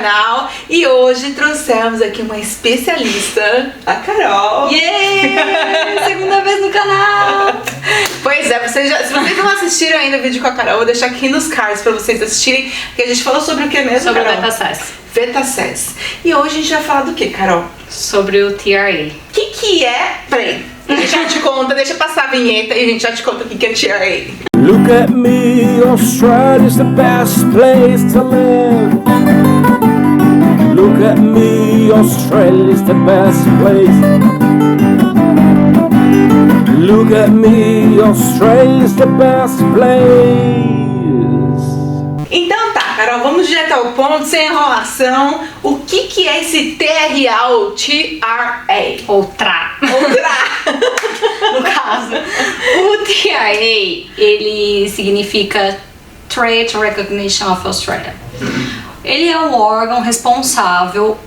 canal e hoje trouxemos aqui uma especialista, a Carol. Yeah! Segunda vez no canal! Pois é, se vocês não assistiram ainda o vídeo com a Carol, eu vou deixar aqui nos cards pra vocês assistirem, que a gente falou sobre o que mesmo, Sobre Carol? o VetaSASS. VetaSASS. E hoje a gente vai falar do que, Carol? Sobre o TRA. O que é? Peraí, a gente já te conta, deixa passar a vinheta e a gente já te conta o que é TRA. Look at me, Australia's the best place to live. Look at me, Australia's the best place. Look at me, Australia's the best place. Então tá, Carol, vamos direto ao ponto, sem enrolação. O que é esse TRA ou TRA? Ou TRA. Ou TRA. No caso, o TRA, ele significa Trade Recognition of Australia. Ele é um órgão responsável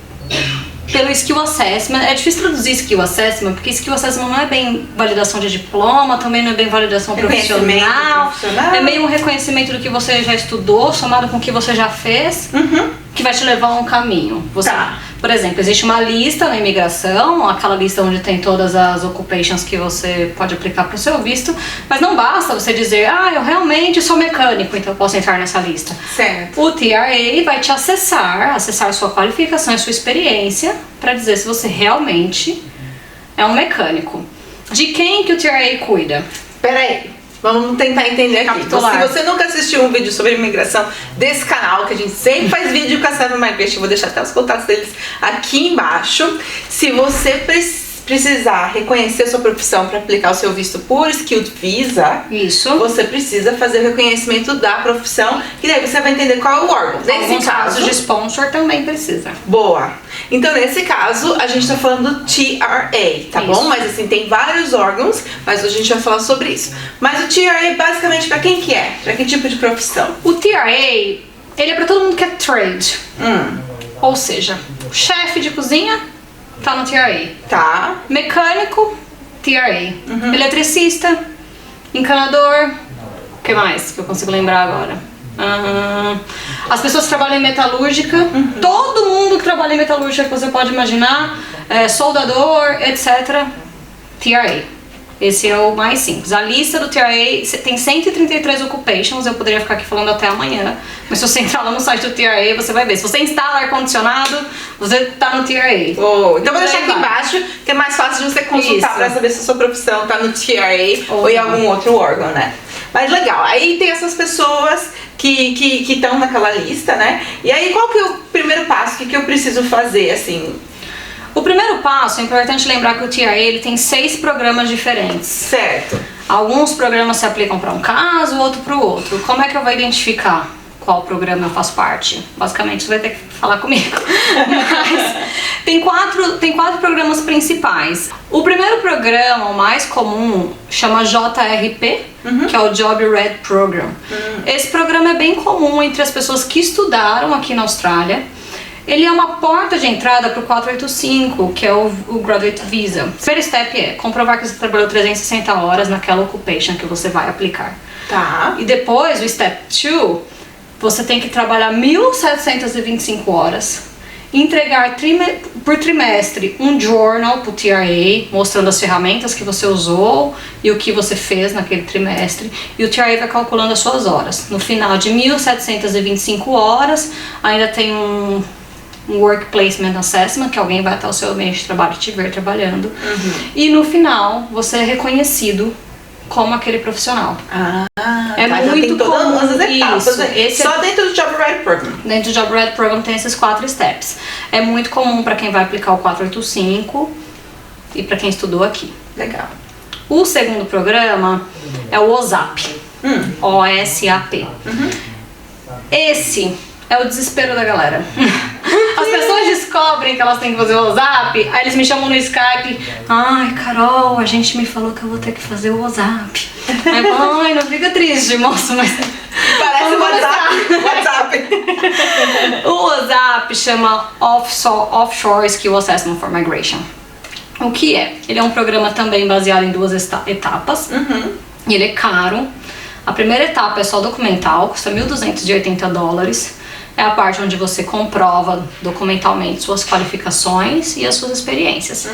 pelo Skill Assessment. É difícil traduzir Skill Assessment, porque Skill Assessment não é bem validação de diploma, também não é bem validação profissional. É meio um reconhecimento do que você já estudou, somado com o que você já fez, que vai te levar a um caminho. Você, por exemplo, existe uma lista na imigração, aquela lista onde tem todas as occupations que você pode aplicar para o seu visto, mas não basta você dizer, eu realmente sou mecânico, então eu posso entrar nessa lista. Certo. O TRA vai te acessar sua qualificação e sua experiência para dizer se você realmente é um mecânico. De quem que o TRA cuida? Peraí. Vamos tentar entender aqui. Se você nunca assistiu um vídeo sobre imigração desse canal, que a gente sempre faz vídeo com a Seven Migration, eu vou deixar até os contatos deles aqui embaixo. Se você precisar reconhecer a sua profissão para aplicar o seu visto por Skilled Visa, você precisa fazer o reconhecimento da profissão, e daí você vai entender qual é o órgão. Nesse caso de sponsor também precisa. Boa. Então nesse caso a gente tá falando do TRA, tá bom? Mas assim, tem vários órgãos, mas hoje a gente vai falar sobre isso. Mas o TRA basicamente para quem que é? Para que tipo de profissão? O TRA, ele é para todo mundo que é trade. Ou seja, chefe de cozinha tá no TRA. Tá. Mecânico, TRA. Eletricista, encanador, o que mais que eu consigo lembrar agora? As pessoas que trabalham em metalúrgica, todo mundo que trabalha em metalúrgica que você pode imaginar, soldador, etc. TRA. Esse é o mais simples. A lista do TRA tem 133 occupations, eu poderia ficar aqui falando até amanhã, mas se você entrar lá no site do TRA, você vai ver. Se você instala ar-condicionado, você tá no TRA. Então vou deixar aqui embaixo, que é mais fácil de você consultar para saber se a sua profissão tá no TRA ou em algum outro órgão, né? Mas legal, aí tem essas pessoas que estão naquela lista, né? E aí qual que é o primeiro passo? O que eu preciso fazer, assim? O primeiro passo, é importante lembrar que o TRA ele tem 6 programas diferentes. Certo. Alguns programas se aplicam para um caso, outro para o outro. Como é que eu vou identificar qual programa eu faço parte? Basicamente, você vai ter que falar comigo. Mas tem quatro programas principais. O primeiro programa, o mais comum, chama JRP, que é o Job Ready Program. Esse programa é bem comum entre as pessoas que estudaram aqui na Austrália. Ele é uma porta de entrada para o 485, que é o Graduate Visa. O primeiro step é comprovar que você trabalhou 360 horas naquela occupation que você vai aplicar. Tá. E depois, o step 2, você tem que trabalhar 1.725 horas, entregar por trimestre um journal para o TRA, mostrando as ferramentas que você usou e o que você fez naquele trimestre, e o TRA vai calculando as suas horas. No final de 1.725 horas, ainda tem um Work Placement Assessment, que alguém vai até o seu ambiente de trabalho te ver trabalhando. E no final, você é reconhecido como aquele profissional. É muito comum as etapas, isso. Esse só dentro do Job Ready Program. Dentro do Job Ready Program tem esses 4 steps. É muito comum para quem vai aplicar o 485 e para quem estudou aqui. Legal. O segundo programa é o OSAP. OSAP. Esse é o desespero da galera. As pessoas descobrem que elas têm que fazer o WhatsApp, aí eles me chamam no Skype. Ai, Carol, a gente me falou que eu vou ter que fazer o WhatsApp. Aí eu falo, ai, não fica triste, moço, mas... Parece o WhatsApp. O WhatsApp chama Offshore Skill Assessment for Migration. O que é? Ele é um programa também baseado em 2 etapas. E ele é caro. A primeira etapa é só documental, custa $1.280. é a parte onde você comprova documentalmente suas qualificações e as suas experiências.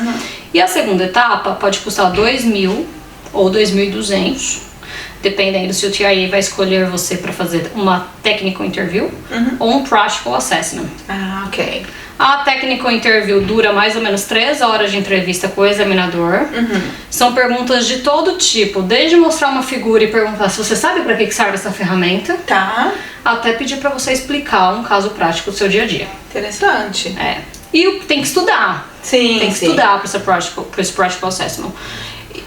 E a segunda etapa pode custar 2.000 ou 2.200, dependendo se o TIA vai escolher você para fazer uma technical interview ou um practical assessment. Ah, ok. A technical interview dura mais ou menos 3 horas de entrevista com o examinador. São perguntas de todo tipo, desde mostrar uma figura e perguntar se você sabe para que serve essa ferramenta, até pedir para você explicar um caso prático do seu dia a dia. Interessante. E tem que estudar. Sim, tem que estudar para esse practical assessment.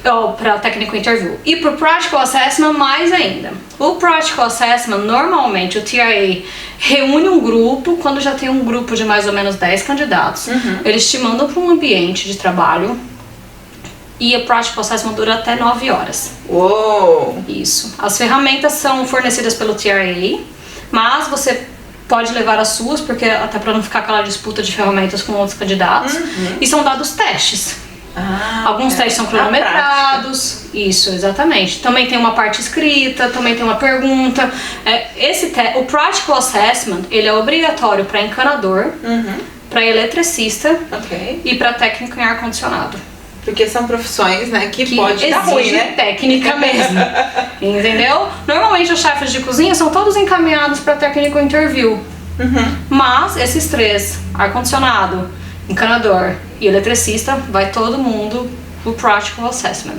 Ou para technical interview. E para o practical assessment, mais ainda. O practical assessment, normalmente o TIA reúne um grupo, quando já tem um grupo de mais ou menos 10 candidatos. Eles te mandam para um ambiente de trabalho e o practical assessment dura até 9 horas. Uou! Isso. As ferramentas são fornecidas pelo TIA, mas você pode levar as suas, porque até para não ficar aquela disputa de ferramentas com outros candidatos. E são dados testes. Alguns testes são cronometrados. Isso, exatamente. Também tem uma parte escrita, também tem uma pergunta. O Practical Assessment, ele é obrigatório para encanador, para eletricista e para técnico em ar-condicionado. Porque são profissões, né, que pode dar ruim, né? Técnica mesmo. Entendeu? Normalmente os chefes de cozinha são todos encaminhados para técnico interview. Mas esses três, ar-condicionado, encanador e eletricista, vai todo mundo pro Practical Assessment.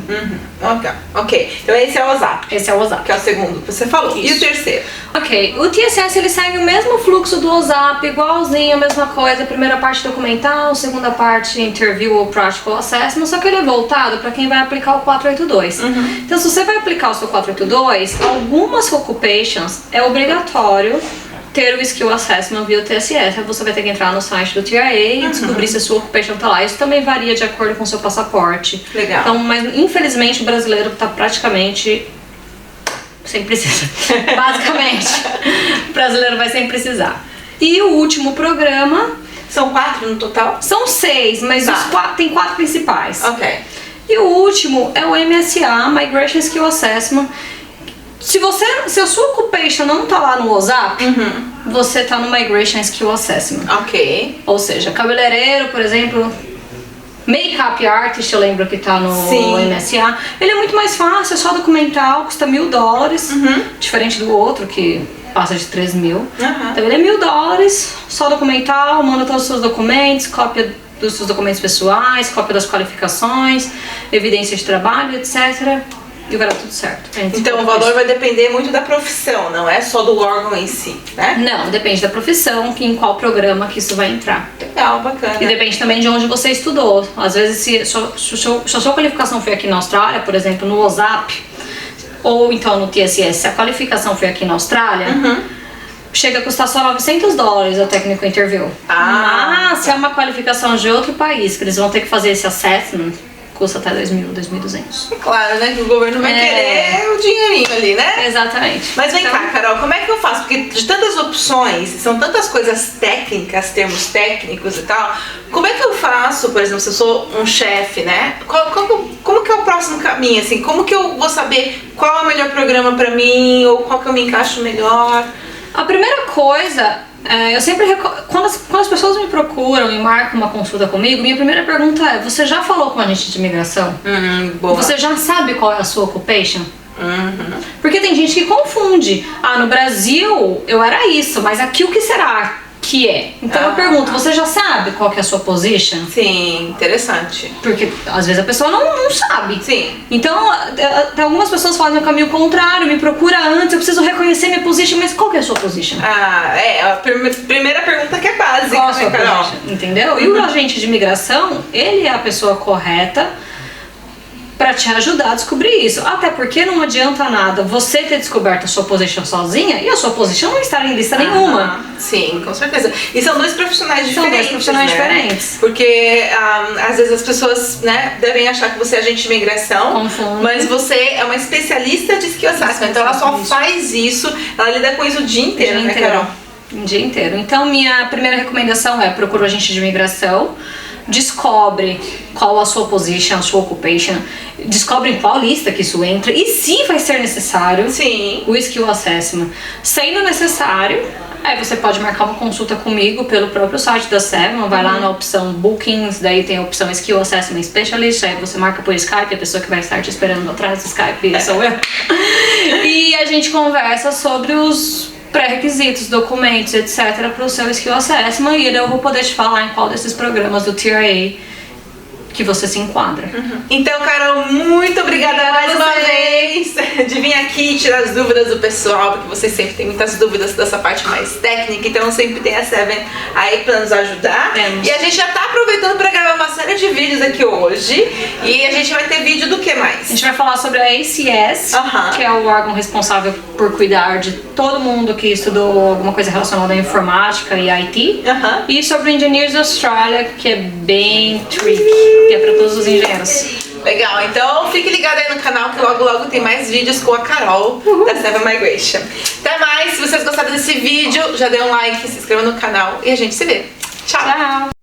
Ok. Então esse é o OSAP. Esse é o OSAP. Que é o segundo que você falou. Isso. E o terceiro? Ok. O TSS, ele segue o mesmo fluxo do OSAP, igualzinho, a mesma coisa. Primeira parte documental, segunda parte interview ou Practical Assessment, só que ele é voltado para quem vai aplicar o 482. Então, se você vai aplicar o seu 482, algumas occupations é obrigatório ter o Skill Assessment via o TSS. Você vai ter que entrar no site do TIA e descobrir se a sua occupation tá lá. Isso também varia de acordo com o seu passaporte. Legal. Então, mas infelizmente o brasileiro tá praticamente sem precisar. Basicamente, o brasileiro vai sem precisar. E o último programa... São 4 no total? São 6, mas tem 4 principais. Ok. E o último é o MSA, Migration Skill Assessment. Se a sua occupation não tá lá no OSAP, você tá no Migration Skill Assessment. Ok. Ou seja, cabeleireiro, por exemplo, Make-up Artist, eu lembro que tá no MSA. Ele é muito mais fácil, é só documental, custa $1.000, diferente do outro que passa de 3.000. Então ele é $1.000, só documental, manda todos os seus documentos, cópia dos seus documentos pessoais, cópia das qualificações, evidência de trabalho, etc. E vai dar tudo certo. Então o valor vai depender muito da profissão, não é só do órgão em si, né? Não, depende da profissão, em qual programa que isso vai entrar. Legal, bacana. E depende também de onde você estudou. Às vezes, se a sua qualificação foi aqui na Austrália, por exemplo, no OSAP, ou então no TSS, se a qualificação foi aqui na Austrália, chega a custar só $900 a Technical Interview. Mas se é uma qualificação de outro país, que eles vão ter que fazer esse assessment, custa até 2.000, 2.200. É claro, né? Que o governo vai querer o dinheirinho ali, né? Exatamente. Mas vem cá, Carol, como é que eu faço? Porque de tantas opções, são tantas coisas técnicas, termos técnicos e tal, como é que eu faço, por exemplo, se eu sou um chefe, né? Como que é o próximo caminho, assim? Como que eu vou saber qual é o melhor programa pra mim, ou qual que eu me encaixo melhor? A primeira coisa... eu sempre quando as pessoas me procuram e marcam uma consulta comigo, minha primeira pergunta é: você já falou com a agente de imigração? Boa. Você já sabe qual é a sua occupation? Porque tem gente que confunde. No Brasil eu era isso, mas aqui o que será que é? Então eu pergunto: você já sabe qual que é a sua position? Sim, interessante. Porque às vezes a pessoa não sabe. Sim. Então algumas pessoas fazem o caminho contrário, me procura antes, eu preciso reconhecer minha position, mas qual que é a sua position? A primeira pergunta que é básica, qual a sua né, Carol? position? Entendeu? E o agente de imigração, ele é a pessoa correta pra te ajudar a descobrir isso. Até porque não adianta nada você ter descoberto a sua position sozinha e a sua position não estar em lista nenhuma. Sim, com certeza. E são dois profissionais diferentes. São dois profissionais diferentes. Porque às vezes as pessoas, né, devem achar que você é agente de imigração, Confundo. mas você é uma especialista de skill assessment. Então ela só faz isso, ela lida com isso o dia inteiro, né, Carol? O dia inteiro. Então minha primeira recomendação é: procura o agente de imigração. descobre qual a sua position, a sua occupation, descobre em qual lista que isso entra e se vai ser necessário Sim. o skill assessment. Sendo necessário, aí você pode marcar uma consulta comigo pelo próprio site da Seven, vai lá na opção Bookings, daí tem a opção Skill Assessment Specialist, aí você marca por Skype, a pessoa que vai estar te esperando atrás do Skype sou eu. E a gente conversa sobre os pré-requisitos, documentos, etc. para o seu Skill Assessment, e eu vou poder te falar em qual desses programas do TRA que você se enquadra. Então, Carol, muito obrigada mais uma vez de vir aqui e tirar as dúvidas do pessoal, porque vocês sempre têm muitas dúvidas dessa parte mais técnica, então sempre tem a Seven aí pra nos ajudar. Temos. E a gente já tá aproveitando pra gravar uma série de vídeos aqui hoje, e a gente vai ter vídeo do que mais? A gente vai falar sobre a ACS, que é o órgão responsável por cuidar de todo mundo que estudou alguma coisa relacionada à informática e IT. E sobre o Engineers Australia, que é bem tricky, que é para todos os engenheiros. Legal, então fique ligado aí no canal que logo logo tem mais vídeos com a Carol da Seven Migration. Até mais, se vocês gostaram desse vídeo, já dê um like, se inscreva no canal e a gente se vê. Tchau! Tchau!